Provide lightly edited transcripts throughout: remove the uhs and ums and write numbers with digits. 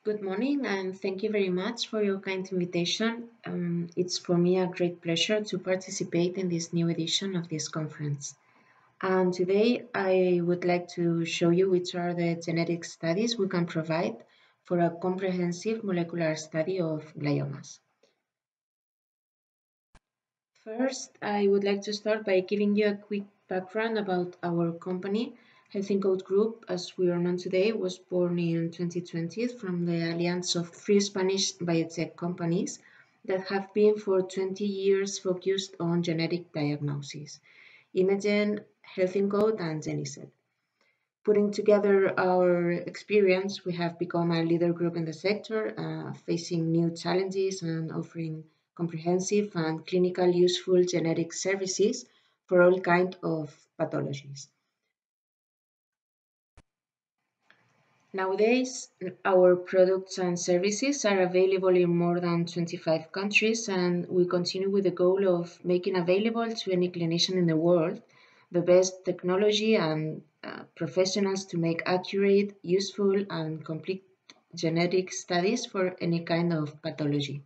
Good morning, and thank you very much for your kind invitation. It's for me a great pleasure to participate in this new edition of this conference. And today I would like to show you which are the genetic studies we can provide for a comprehensive molecular study of gliomas. First, I would like to start by giving you a quick background about our company. Health Code Group, as we are known today, was born in 2020 from the alliance of three Spanish biotech companies that have been for 20 years focused on genetic diagnosis: Imagen, Health Code, and Genicet. Putting together our experience, we have become a leader group in the sector, facing new challenges and offering comprehensive and clinical useful genetic services for all kinds of pathologies. Nowadays, our products and services are available in more than 25 countries, and we continue with the goal of making available to any clinician in the world the best technology and professionals to make accurate, useful, and complete genetic studies for any kind of pathology.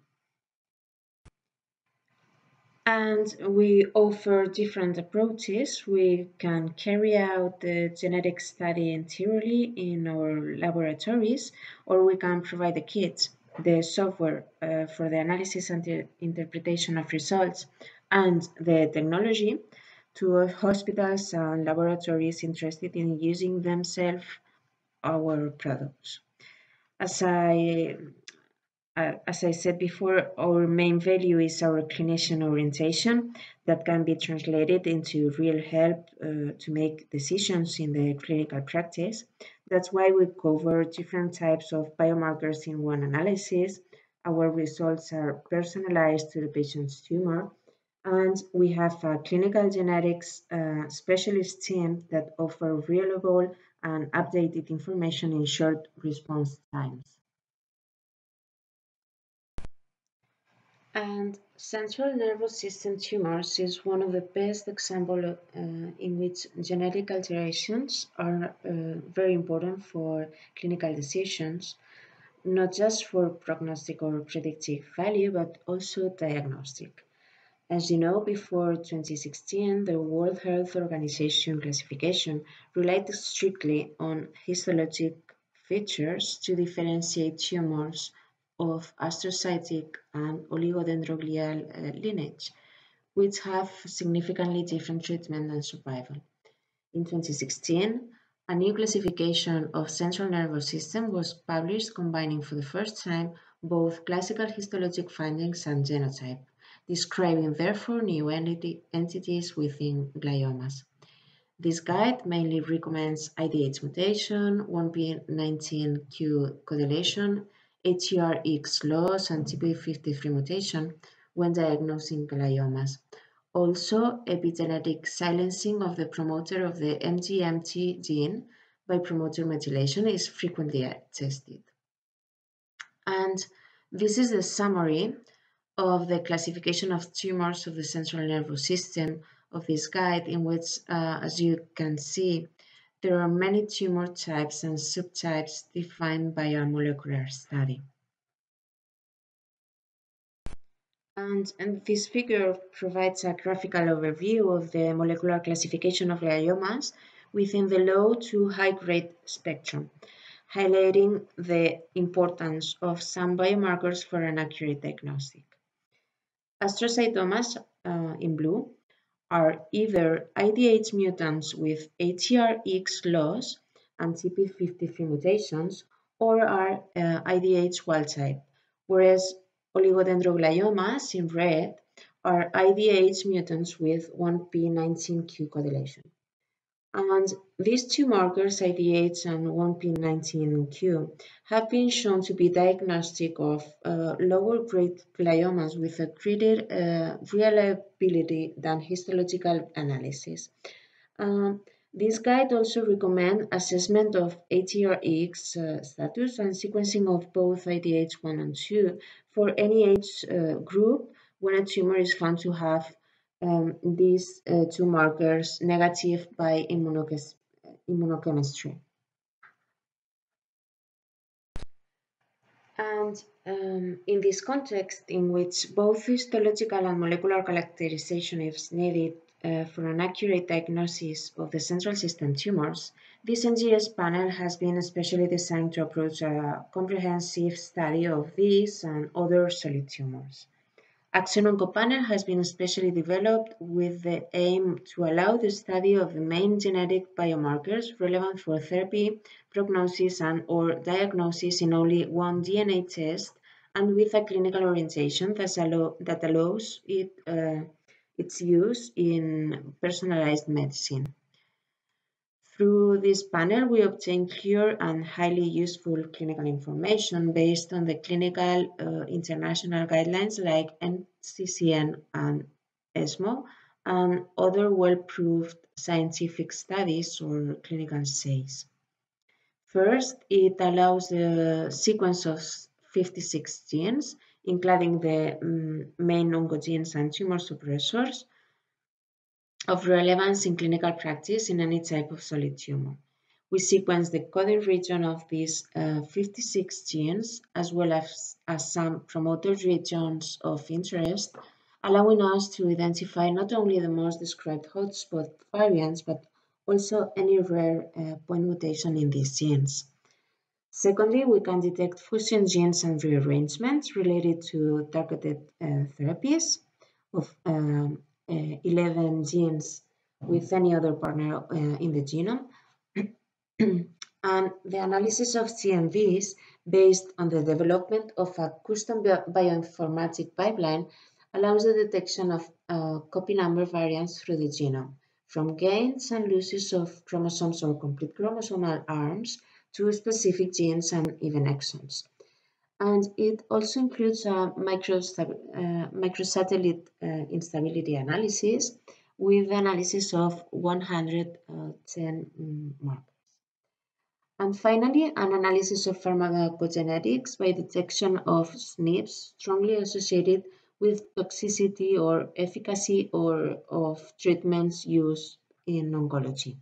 And we offer different approaches. We can carry out the genetic study entirely in our laboratories, or we can provide the kits, the software for the analysis and the interpretation of results, and the technology to hospitals and laboratories interested in using themselves our products. As I as I said before, our main value is our clinician orientation that can be translated into real help to make decisions in the clinical practice. That's why we cover different types of biomarkers in one analysis. Our results are personalized to the patient's tumor, and we have a clinical genetics specialist team that offer reliable and updated information in short response times. And central nervous system tumors is one of the best examples in which genetic alterations are very important for clinical decisions, not just for prognostic or predictive value, but also diagnostic. As you know, before 2016, the World Health Organization classification relied strictly on histologic features to differentiate tumors of astrocytic and oligodendroglial lineage, which have significantly different treatment and survival. In 2016, a new classification of central nervous system was published combining for the first time both classical histologic findings and genotype, describing therefore new entities within gliomas. This guide mainly recommends IDH mutation, 1p19q codylation, ATRX loss, and TP53 mutation when diagnosing gliomas. Also, epigenetic silencing of the promoter of the MGMT gene by promoter methylation is frequently tested. And this is a summary of the classification of tumors of the central nervous system of this guide, in which, as you can see, there are many tumor types and subtypes defined by a molecular study. And this figure provides a graphical overview of the molecular classification of gliomas within the low to high grade spectrum, highlighting the importance of some biomarkers for an accurate diagnostic. Astrocytomas, in blue, are either IDH mutants with ATRX loss and TP53 mutations, or are IDH wild type, whereas oligodendrogliomas in red are IDH mutants with 1p19q codylation. And these two markers, IDH and 1p19q, have been shown to be diagnostic of lower grade gliomas with a greater reliability than histological analysis. This guide also recommends assessment of ATRX status and sequencing of both IDH1 and 2 for any age group when a tumor is found to have these two markers negative by immunochemistry. And in this context, in which both histological and molecular characterization is needed for an accurate diagnosis of the central system tumors, this NGS panel has been especially designed to approach a comprehensive study of these and other solid tumors. Axon OncoPanel has been specially developed with the aim to allow the study of the main genetic biomarkers relevant for therapy, prognosis, and/or diagnosis in only one DNA test and with a clinical orientation that allows its use in personalized medicine. Through this panel, we obtain clear and highly useful clinical information based on the clinical international guidelines like NCCN and ESMO and other well-proved scientific studies or clinical essays. First, it allows the sequence of 56 genes, including the main oncogenes and tumor suppressors, of relevance in clinical practice in any type of solid tumor. We sequence the coding region of these 56 genes as well as some promoter regions of interest, allowing us to identify not only the most described hotspot variants but also any rare point mutation in these genes. Secondly, we can detect fusion genes and rearrangements related to targeted therapies of 11 genes with any other partner in the genome. And the analysis of CNVs based on the development of a custom bioinformatic pipeline allows the detection of copy number variants through the genome, from gains and losses of chromosomes or complete chromosomal arms to specific genes and even exons. And it also includes a microsatellite instability analysis with analysis of 110 markers. And finally, an analysis of pharmacogenetics by detection of SNPs strongly associated with toxicity or efficacy or of treatments used in oncology.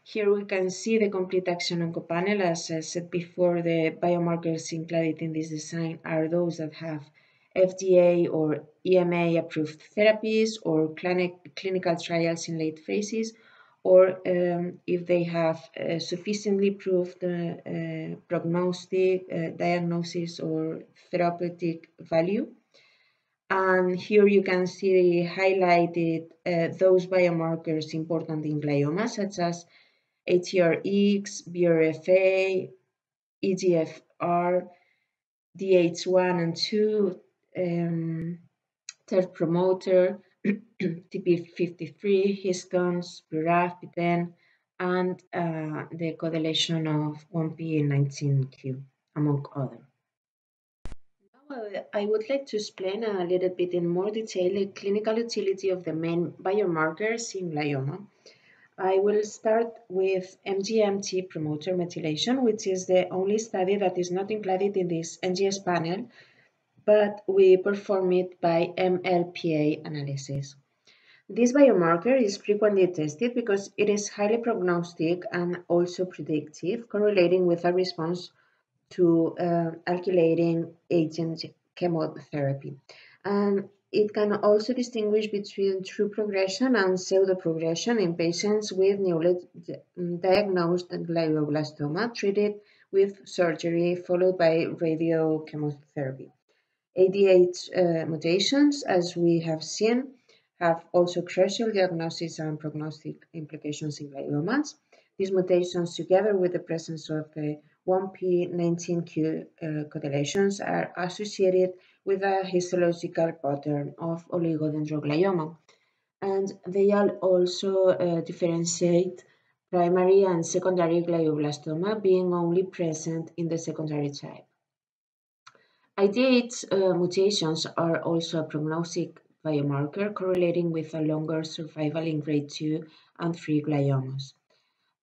Here we can see the complete action oncopanel. As I said before, the biomarkers included in this design are those that have FDA or EMA approved therapies or clinical trials in late phases, or if they have sufficiently proved prognostic, diagnosis, or therapeutic value. And here you can see highlighted those biomarkers important in glioma, such as ATRX, BRFA, EGFR, DH1 and 2, third promoter, TP53, histones, BRAF, PTEN, and the correlation of 1p19q, among others. Now, I would like to explain a little bit in more detail the clinical utility of the main biomarkers in glioma. I will start with MGMT promoter methylation, which is the only study that is not included in this NGS panel, but we perform it by MLPA analysis. This biomarker is frequently tested because it is highly prognostic and also predictive, correlating with a response to alkylating agent chemotherapy. And it can also distinguish between true progression and pseudo-progression in patients with newly diagnosed glioblastoma treated with surgery followed by radiochemotherapy. ADH mutations, as we have seen, have also crucial diagnosis and prognostic implications in gliomas. These mutations, together with the presence of the 1p19q correlations, are associated with a histological pattern of oligodendroglioma. And they are also differentiate primary and secondary glioblastoma, being only present in the secondary type. IDH mutations are also a prognostic biomarker correlating with a longer survival in grade 2 and 3 gliomas.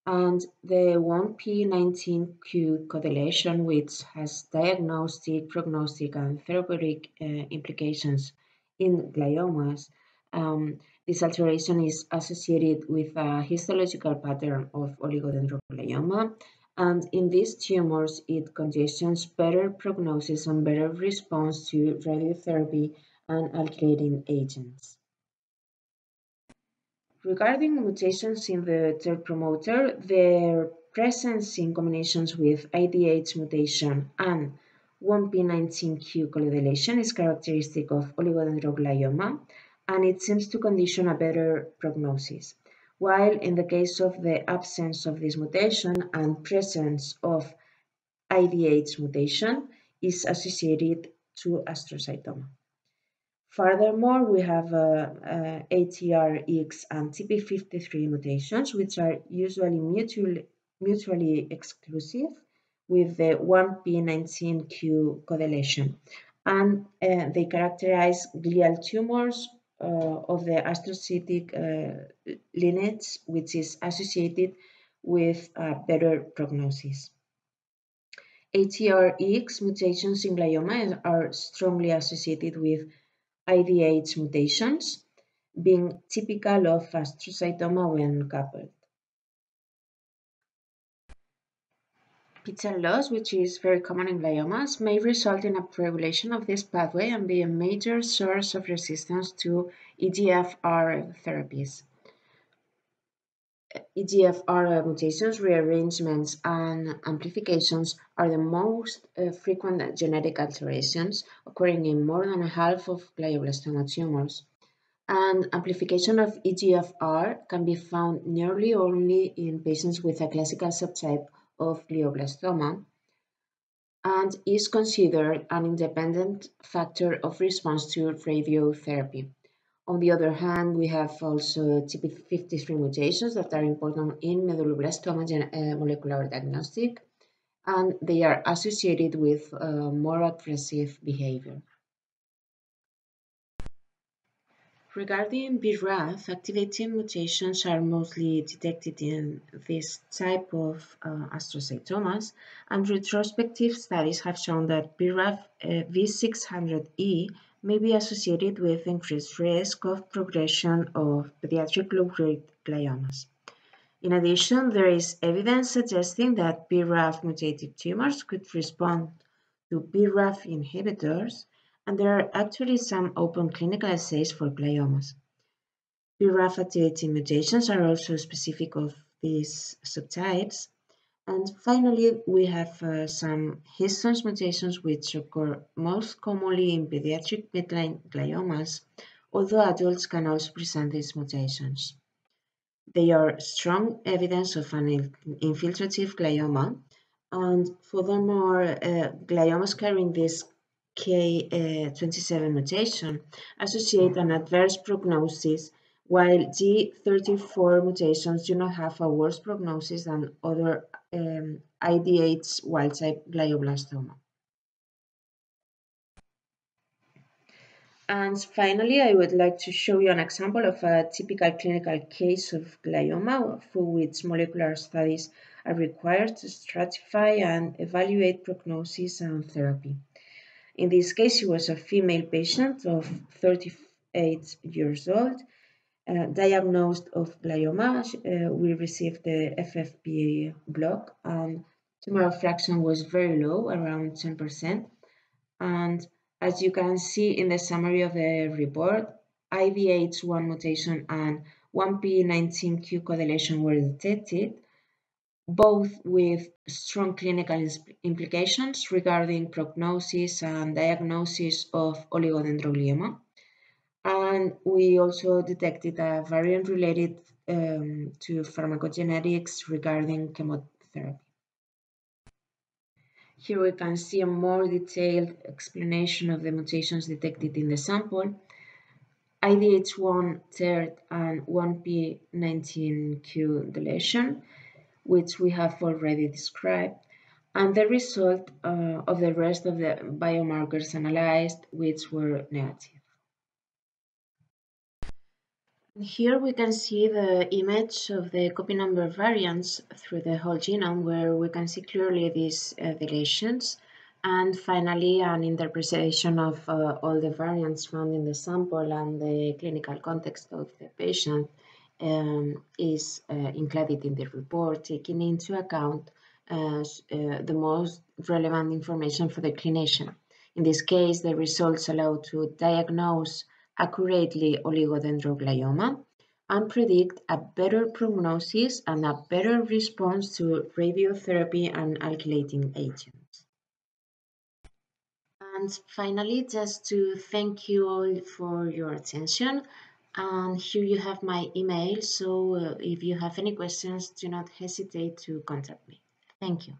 And the 1p19q correlation, which has diagnostic, prognostic, and therapeutic implications in gliomas, this alteration is associated with a histological pattern of oligodendroglioma And in these tumors, it conditions better prognosis and better response to radiotherapy and alkylating agents. Regarding mutations in the TERT promoter, their presence in combinations with IDH mutation and 1p19q colodeletion is characteristic of oligodendroglioma, and it seems to condition a better prognosis. While in the case of the absence of this mutation and presence of IDH mutation is associated to astrocytoma. Furthermore, we have ATRX and TP53 mutations, which are usually mutually exclusive with the 1p19q codeletion. And they characterize glial tumors of the astrocytic lineage, which is associated with better prognosis. ATRX mutations in glioma are strongly associated with IDH mutations, being typical of astrocytoma when coupled. Pixel loss, which is very common in gliomas, may result in upregulation of this pathway and be a major source of resistance to EGFR therapies. EGFR mutations, rearrangements, and amplifications are the most frequent genetic alterations occurring in more than half of glioblastoma tumors. And amplification of EGFR can be found nearly only in patients with a classical subtype of glioblastoma and is considered an independent factor of response to radiotherapy. On the other hand, we have also TP53 mutations that are important in medulloblastoma molecular diagnostic, and they are associated with more aggressive behavior. Regarding BRAF, activating mutations are mostly detected in this type of astrocytomas, and retrospective studies have shown that BRAF V600E may be associated with increased risk of progression of pediatric low-grade gliomas. In addition, there is evidence suggesting that BRAF mutated tumors could respond to BRAF inhibitors, and there are actually some open clinical assays for gliomas. BRAF activating mutations are also specific of these subtypes. And finally, we have some histone mutations which occur most commonly in pediatric midline gliomas, although adults can also present these mutations. They are strong evidence of an infiltrative glioma, and furthermore, gliomas carrying this K27 mutation associate an adverse prognosis, while G34 mutations do not have a worse prognosis than other IDH wild-type glioblastoma. And finally, I would like to show you an example of a typical clinical case of glioma for which molecular studies are required to stratify and evaluate prognosis and therapy. In this case, she was a female patient of 38 years old, diagnosed of glioma. We received the FFPE block, and tumor fraction was very low, around 10%. And as you can see in the summary of the report, IDH1 mutation and 1p19q codeletion were detected, both with strong clinical implications regarding prognosis and diagnosis of oligodendroglioma. And we also detected a variant related to pharmacogenetics regarding chemotherapy. Here we can see a more detailed explanation of the mutations detected in the sample. IDH1, TERT, and 1p19q deletion, which we have already described, and the result of the rest of the biomarkers analyzed, which were negative. Here we can see the image of the copy number variants through the whole genome, where we can see clearly these deletions. And finally, an interpretation of all the variants found in the sample and the clinical context of the patient is included in the report, taking into account the most relevant information for the clinician. In this case, the results allow to diagnose accurately oligodendroglioma and predict a better prognosis and a better response to radiotherapy and alkylating agents. And finally, just to thank you all for your attention. And here you have my email. So if you have any questions, do not hesitate to contact me. Thank you.